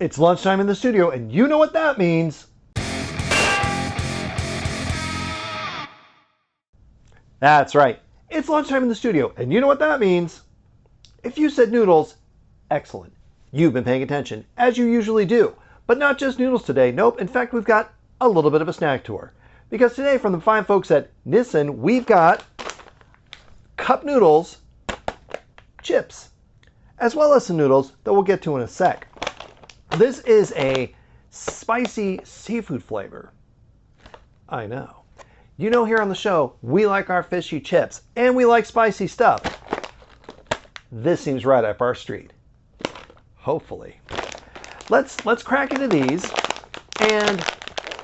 It's lunchtime in the studio, and you know what that means. That's right. It's lunchtime in the studio, and you know what that means. If you said noodles, excellent. You've been paying attention, as you usually do. But not just noodles today. Nope. In fact, we've got a little bit of a snack tour. Because today, from the fine folks at Nissin, we've got cup noodles, chips, as well as some noodles that we'll get to in a sec. This is a spicy seafood flavor. I know. You know, here on the show, we like our fishy chips and we like spicy stuff. This seems right up our street. Hopefully. Let's crack into these and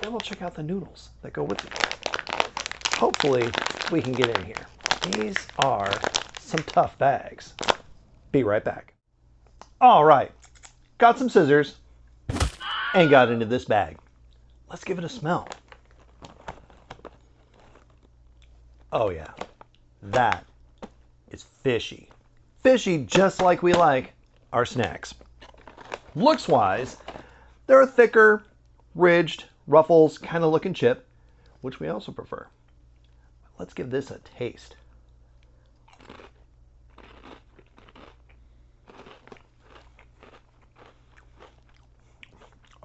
then we'll check out the noodles that go with it. Hopefully we can get in here. These are some tough bags. Be right back. All right. Got some scissors and got into this bag. Let's give it a smell. Oh yeah, that is fishy. Fishy just like we like our snacks. Looks wise, they're a thicker, ridged, ruffles kind of looking chip, which we also prefer. Let's give this a taste.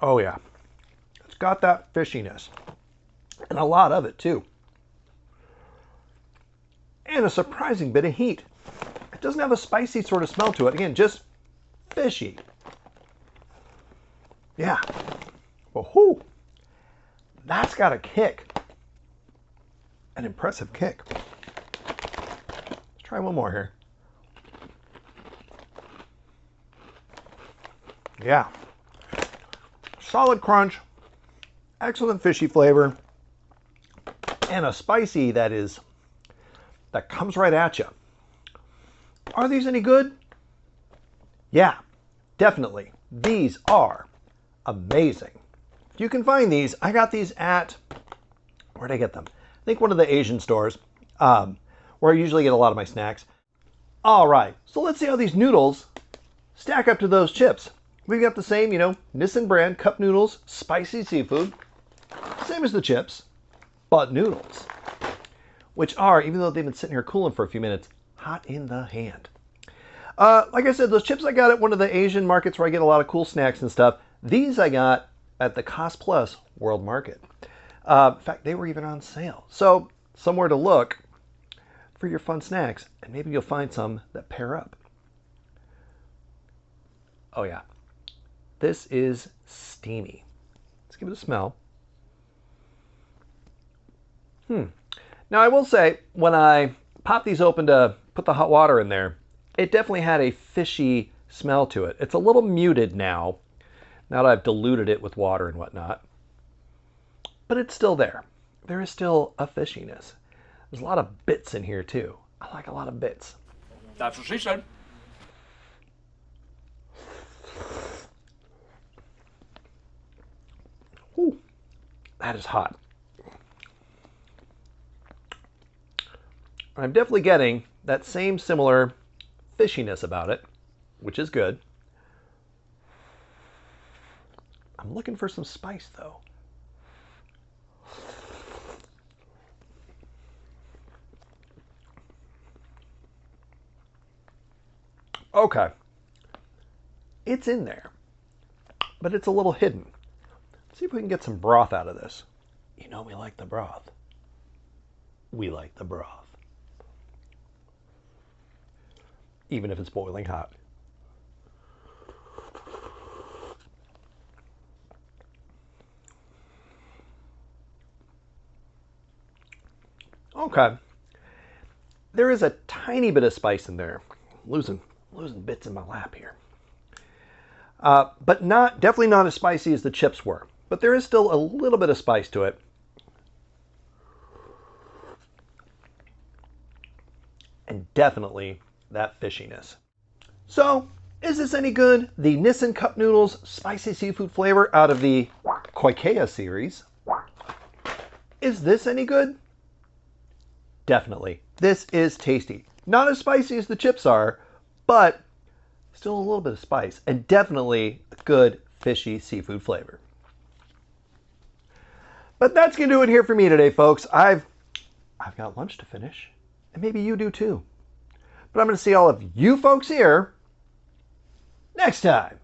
Oh yeah, it's got that fishiness, and a lot of it too. And a surprising bit of heat. It doesn't have a spicy sort of smell to it. Again, just fishy. Yeah. Woohoo! That's got a kick. An impressive kick. Let's try one more here. Yeah. Solid crunch, excellent fishy flavor, and a spicy that comes right at you. Are these any good? Yeah, definitely. These are amazing. If you can find these, I got these at, where'd I get them? I think one of the Asian stores, where I usually get a lot of my snacks. All right, so let's see how these noodles stack up to those chips. We've got the same, Nissin brand cup noodles, spicy seafood. Same as the chips, but noodles. Which are, even though they've been sitting here cooling for a few minutes, hot in the hand. Like I said, those chips I got at one of the Asian markets where I get a lot of cool snacks and stuff. These I got at the Cost Plus World Market. In fact, they were even on sale. So, somewhere to look for your fun snacks, and maybe you'll find some that pair up. Oh yeah. This is steamy. Let's give it a smell. Now I will say, when I popped these open to put the hot water in there, it definitely had a fishy smell to it. It's a little muted now that I've diluted it with water and whatnot. But it's still there. There is still a fishiness. There's a lot of bits in here too. I like a lot of bits. That's what she said. Ooh, that is hot. I'm definitely getting that same similar fishiness about it, which is good. I'm looking for some spice though. Okay. It's in there, but it's a little hidden. Let's see if we can get some broth out of this. You know we like the broth. We like the broth. Even if it's boiling hot. Okay. There is a tiny bit of spice in there. Losing bits in my lap here. But definitely not as spicy as the chips were. But there is still a little bit of spice to it. And definitely that fishiness. So, is this any good? The Nissin Cup Noodles spicy seafood flavor out of the Koikeya series. Is this any good? Definitely. This is tasty. Not as spicy as the chips are, but still a little bit of spice. And definitely a good fishy seafood flavor. But that's going to do it here for me today, folks. I've got lunch to finish, and maybe you do too. But I'm going to see all of you folks here next time.